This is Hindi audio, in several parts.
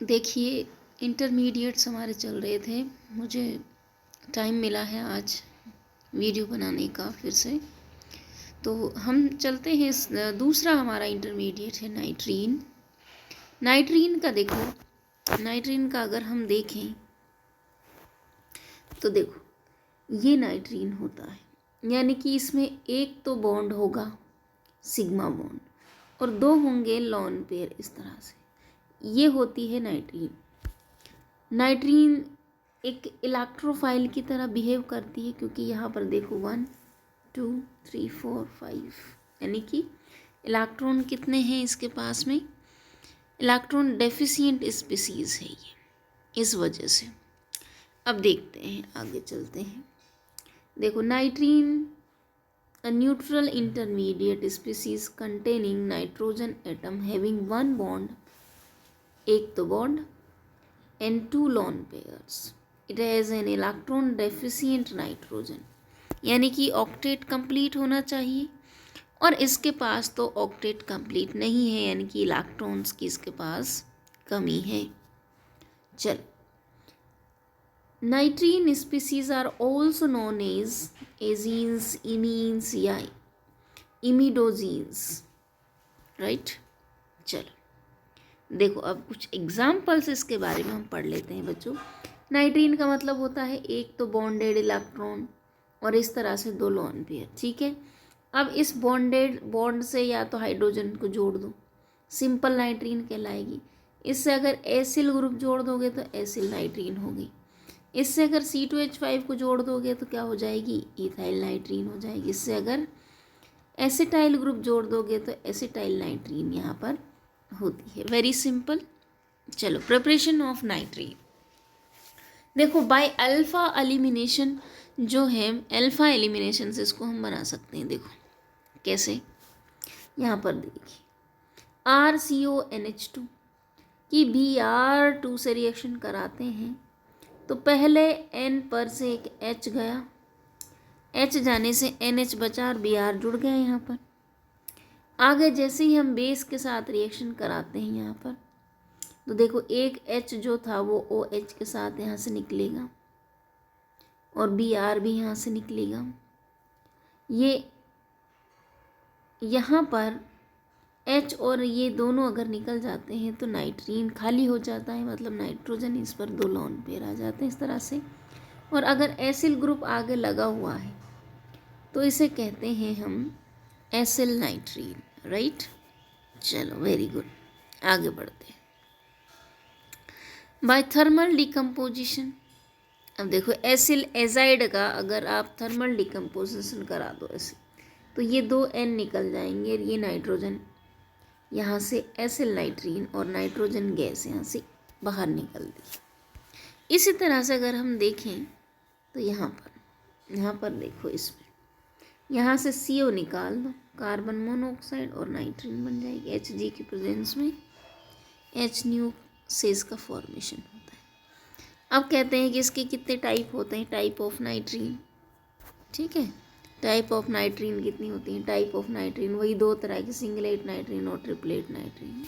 देखिए, इंटरमीडिएट्स हमारे चल रहे थे। मुझे टाइम मिला है आज वीडियो बनाने का फिर से। तो हम चलते हैं दूसरा हमारा इंटरमीडिएट है नाइट्रीन। नाइट्रीन का देखो, नाइट्रीन का अगर हम देखें तो देखो ये नाइट्रीन होता है, यानी कि इसमें एक तो बॉन्ड होगा सिग्मा बॉन्ड और दो होंगे लॉन पेयर। इस तरह से ये होती है नाइट्रीन। नाइट्रीन एक इलेक्ट्रोफाइल की तरह बिहेव करती है, क्योंकि यहाँ पर देखो 1 2 3 4 5, यानी कि इलेक्ट्रॉन कितने हैं इसके पास में। इलेक्ट्रॉन डेफिशिएंट स्पीसीज है ये, इस वजह से। अब देखते हैं, आगे चलते हैं। देखो नाइट्रीन a neutral intermediate species containing nitrogen atom having one bond, एक तो bond, and two lone pairs. It has an electron deficient nitrogen, यानी कि ऑक्टेट कंप्लीट होना चाहिए और इसके पास तो ऑक्टेट कंप्लीट नहीं है, यानी कि इलेक्ट्रॉन्स की इसके पास कमी है। चल, nitrene species are also known as azenes, imines या इमिडोजीन्स, राइट। चलो देखो, अब कुछ एग्जाम्पल्स इसके बारे में हम पढ़ लेते हैं बच्चों। नाइट्रीन का मतलब होता है एक तो बॉन्डेड इलेक्ट्रॉन और इस तरह से दो लोन पेयर, ठीक है। अब इस बॉन्डेड बॉन्ड से या तो हाइड्रोजन को जोड़ दो, सिंपल नाइट्रीन कहलाएगी। इससे अगर एसिल ग्रुप जोड़ दोगे तो एसिल नाइट्रीन होगी। इससे अगर C2H5 को जोड़ दोगे तो क्या हो जाएगी, इथाइल नाइट्रीन हो जाएगी। इससे अगर एसिटाइल ग्रुप जोड़ दोगे तो एसिटाइल नाइट्रीन यहाँ पर होती है। Very simple. चलो, प्रिपरेशन ऑफ नाइट्रीन। देखो, बाय अल्फा एलिमिनेशन जो है, अल्फा एलिमिनेशन से इसको हम बना सकते हैं। देखो कैसे, यहाँ पर देखिए RCONH2 की Br2 से रिएक्शन कराते हैं तो पहले N पर से एक H गया, H जाने से NH बचा और Br जुड़ गया यहाँ पर। आगे जैसे ही हम बेस के साथ रिएक्शन कराते हैं यहाँ पर, तो देखो एक H जो था वो OH के साथ यहाँ से निकलेगा और Br भी यहाँ से निकलेगा। ये यहाँ पर H और ये दोनों अगर निकल जाते हैं तो नाइट्रीन खाली हो जाता है, मतलब नाइट्रोजन इस पर दो लोन पेयर आ जाते हैं इस तरह से। और अगर एसिल ग्रुप आगे लगा हुआ है तो इसे कहते हैं हम एसिल नाइट्रीन, राइट। चलो वेरी गुड, आगे बढ़ते हैं। बाय थर्मल डिकम्पोजिशन, अब देखो एसिल एजाइड का अगर आप थर्मल डिकम्पोजिशन करा दो ऐसे, तो ये दो N निकल जाएंगे और ये नाइट्रोजन यहाँ से एसिल नाइट्रीन और नाइट्रोजन गैस यहाँ से बाहर निकल दी। इसी तरह से अगर हम देखें तो यहाँ पर देखो, इसमें यहाँ से CO निकाल दो, कार्बन मोनोऑक्साइड और नाइट्रीन बन जाएगी। Hg की प्रेजेंस में H न्यू से इसका फॉर्मेशन होता है। अब कहते हैं कि इसके कितने टाइप होते हैं, टाइप ऑफ नाइट्रीन, ठीक है। टाइप ऑफ नाइट्रीन कितनी होती है, टाइप ऑफ नाइट्रीन वही दो तरह की, सिंगलेट नाइट्रीन और ट्रिपलेट नाइट्रीन।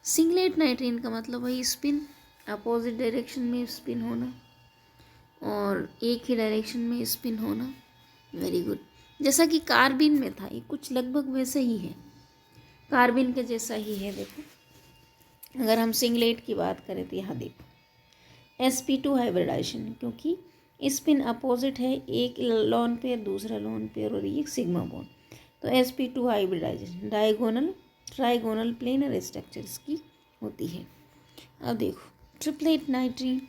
सिंगलेट नाइट्रीन का मतलब वही स्पिन, अपोजिट डायरेक्शन में स्पिन होना और एक ही डायरेक्शन में स्पिन होना। वेरी गुड, जैसा कि कार्बिन में था, ये कुछ लगभग वैसे ही है, कार्बिन के जैसा ही है। देखो अगर हम सिंगलेट की बात करें तो यहाँ देखो sp2 हाइब्रिडाइजेशन, क्योंकि स्पिन अपोजिट है, एक लोन पेयर दूसरा लोन पेयर और ये सिग्मा बॉन्ड, तो sp2 hybridisation trigonal planar structures की होती है। अब देखो ट्रिपलेट नाइट्रीन,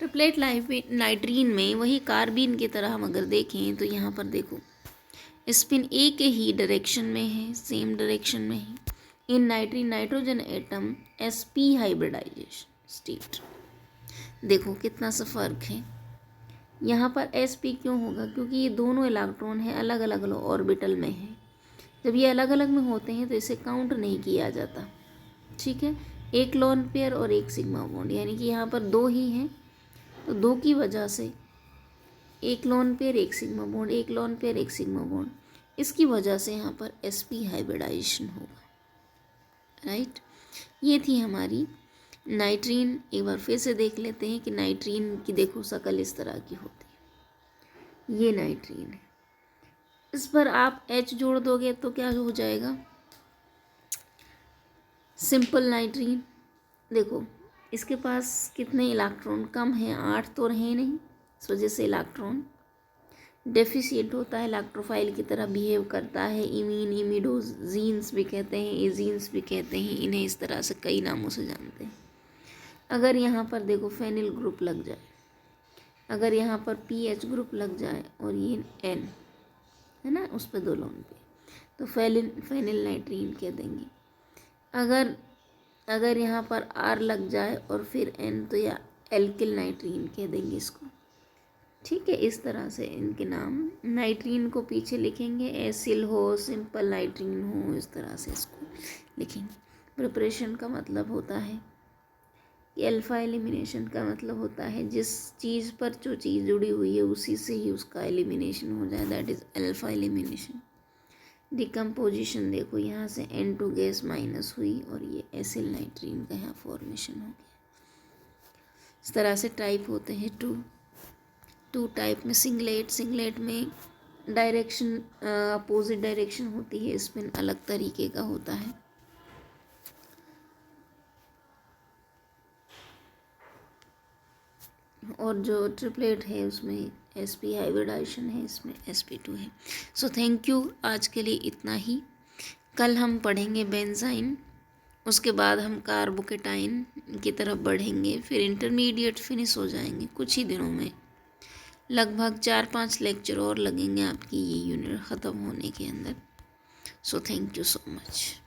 ट्रिपलेट नाइट्रीन में वही कार्बिन की तरह हम अगर देखें तो यहाँ पर देखो स्पिन एक ही डायरेक्शन में है, सेम डायरेक्शन में है। In nitrene nitrogen atom sp hybridization state, देखो कितना सा फर्क है। यहाँ पर sp क्यों होगा, क्योंकि ये दोनों इलेक्ट्रॉन है अलग अलग ऑर्बिटल में है। जब ये अलग अलग में होते हैं तो इसे काउंट नहीं किया जाता, ठीक है। एक लोन पेयर और एक सिग्मा बॉन्ड, यानी कि यहाँ पर दो ही हैं, तो दो की वजह से एक लोन पेयर एक सिग्मा बॉन्ड, एक लोन पेयर एक सिग्मा बॉन्ड, इसकी वजह से यहाँ पर sp हाइब्रिडाइजेशन होगा, राइट। ये थी हमारी नाइट्रीन। एक बार फिर से देख लेते हैं कि नाइट्रीन की देखो शक्ल इस तरह की होती है। ये नाइट्रीन है, इस पर आप H जोड़ दोगे तो क्या हो जाएगा, सिंपल नाइट्रीन। देखो इसके पास कितने इलेक्ट्रॉन कम हैं, 8 तो रहे नहीं, इस वजह से इलेक्ट्रॉन डेफिशिएंट होता है, इलेक्ट्रोफाइल की तरह बिहेव करता है। इमीन, इमिडोजीन्स भी कहते हैं, एजीन्स भी कहते हैं, इन्हें इस तरह से कई नामों से जानते हैं। अगर यहाँ पर देखो फेनिल ग्रुप लग जाए, अगर यहाँ पर पीएच ग्रुप लग जाए और ये एन है ना, उस पर 2 लोन पे, तो फेनिल नाइट्रीन कह देंगे। अगर यहाँ पर आर लग जाए और फिर एन, तो या एल्किल नाइट्रीन कह देंगे इसको। ठीक है, इस तरह से इनके नाम, नाइट्रीन को पीछे लिखेंगे, एसिल हो, सिंपल नाइट्रीन हो, इस तरह से इसको लिखेंगे। प्रिपरेशन का मतलब होता है कि अल्फा एलिमिनेशन का मतलब होता है जिस चीज़ पर जो चीज़ जुड़ी हुई है उसी से ही उसका एलिमिनेशन हो जाए, that is alpha elimination. Decomposition देखो, यहाँ से N2 गैस माइनस हुई और ये एसिल नाइट्रीन का यहाँ फॉर्मेशन हो गया। इस तरह से टाइप होते हैं टू टाइप में। सिंगलेट में डायरेक्शन अपोजिट डायरेक्शन होती है, स्पिन अलग तरीके का होता है। और जो ट्रिपलेट है उसमें sp हाइब्रिडाइजेशन है, इसमें sp2 है। सो थैंक यू, आज के लिए इतना ही। कल हम पढ़ेंगे बेंजाइन, उसके बाद हम कार्बोकेटाइन की तरफ बढ़ेंगे, फिर इंटरमीडिएट फिनिश हो जाएंगे कुछ ही दिनों में। लगभग 4-5 लेक्चर और लगेंगे आपकी ये यूनिट ख़त्म होने के अंदर। So thank you so much.